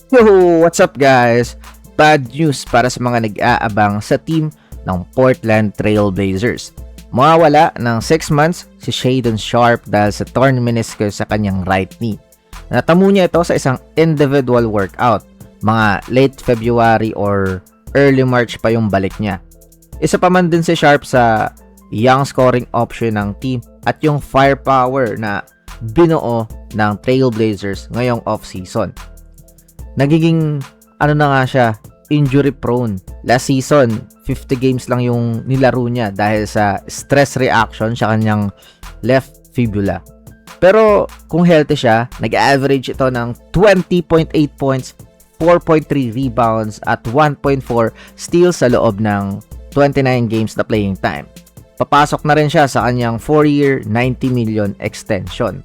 Yo! What's up guys? Bad news para sa mga nag-aabang sa team ng Portland Trail Blazers. Mawawala ng 6 months si Shaedon Sharpe dahil sa torn meniscus sa kanyang right knee. Natamo niya ito sa isang individual workout. Mga late February or early March pa yung balik niya. Isa pa man din si Sharpe sa young scoring option ng team at yung firepower na binuo ng Trailblazers ngayong off-season. Nagiging na nga siya, injury prone. Last season, 50 games lang yung nilaro niya dahil sa stress reaction sa kanyang left fibula. Pero kung healthy siya, nag-average ito ng 20.8 points, 4.3 rebounds at 1.4 steals sa loob ng 29 games na playing time. Papasok na rin siya sa kanyang 4-year, 90 million extension.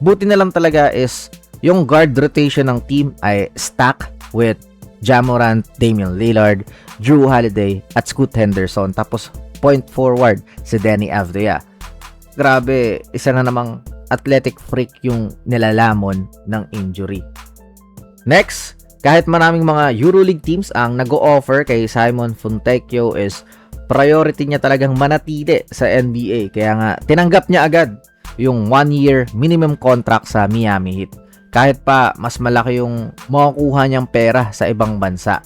Buti na lang talaga is yung guard rotation ng team ay stack with Ja Morant, Damian Lillard, Drew Holiday at Scoot Henderson. Tapos point forward si Deni Avdija. Grabe, isa na namang athletic freak yung nilalamon ng injury. Next, kahit maraming mga EuroLeague teams ang nag-o-offer kay Simon Fontecchio is priority niya talagang manatili sa NBA. Kaya nga, tinanggap niya agad yung 1-year minimum contract sa Miami Heat. Kahit pa mas malaki yung makukuha niyang pera sa ibang bansa.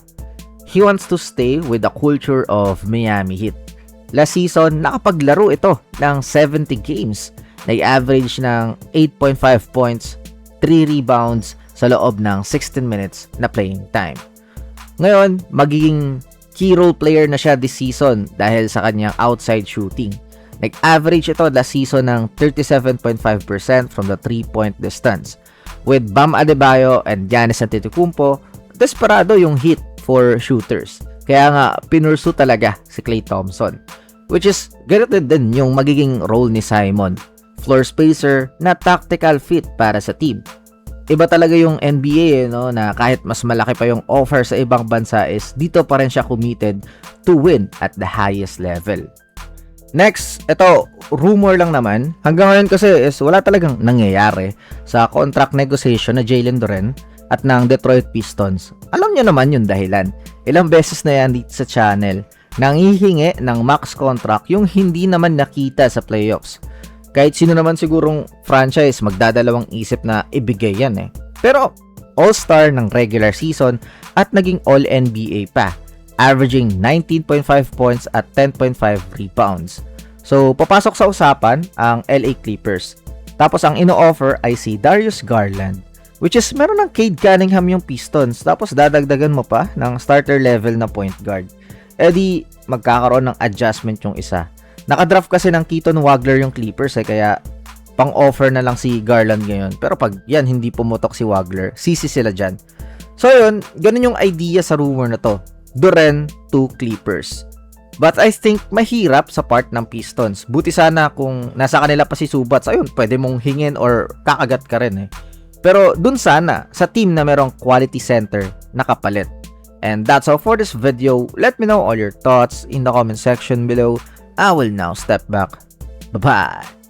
He wants to stay with the culture of Miami Heat. Last season, nakapaglaro ito ng 70 games. Nag-average ng 8.5 points, 3 rebounds sa loob ng 16 minutes na playing time. Ngayon, magiging key role player na siya this season dahil sa kanyang outside shooting. Nag-average ito last season ng 37.5% from the 3-point distance. With Bam Adebayo and Giannis Antetokounmpo, desperado yung Heat for shooters. Kaya nga, pinursu talaga si Klay Thompson. Which is, ganito din yung magiging role ni Simon. Floor spacer na tactical fit para sa team. Iba talaga yung NBA na kahit mas malaki pa yung offer sa ibang bansa is dito pa rin siya committed to win at the highest level. Next, ito, rumor lang naman. Hanggang ngayon kasi is wala talagang nangyayari sa contract negotiation na Jalen Duren at ng Detroit Pistons. Alam niyo naman yung dahilan. Ilang beses na yan dito sa channel nang hihingi ng max contract yung hindi naman nakita sa playoffs. Kahit sino naman sigurong franchise magdadalawang isip na ibigay yan eh. Pero all-star ng regular season at naging all-NBA pa. Averaging 19.5 points at 10.5 rebounds. So, papasok sa usapan ang LA Clippers. Tapos, ang ino-offer ay si Darius Garland, which is meron ng Cade Cunningham yung Pistons. Tapos, dadagdagan mo pa ng starter level na point guard. E di, magkakaroon ng adjustment yung isa. Nakadraft kasi ng Keaton Wagler yung Clippers kaya pang-offer na lang si Garland ngayon. Pero pag yan, hindi pumutok si Wagler, sisi sila dyan. So, yun, ganun yung idea sa rumor na to. Duren to Clippers. But I think mahirap sa part ng Pistons. Buti sana kung nasa kanila pa si Subats, ayun, pwede mong hingin or kakagat ka rin eh. Pero dun sana, sa team na merong quality center na kapalit. And that's all for this video. Let me know all your thoughts in the comment section below. I will now step back. Bye-bye!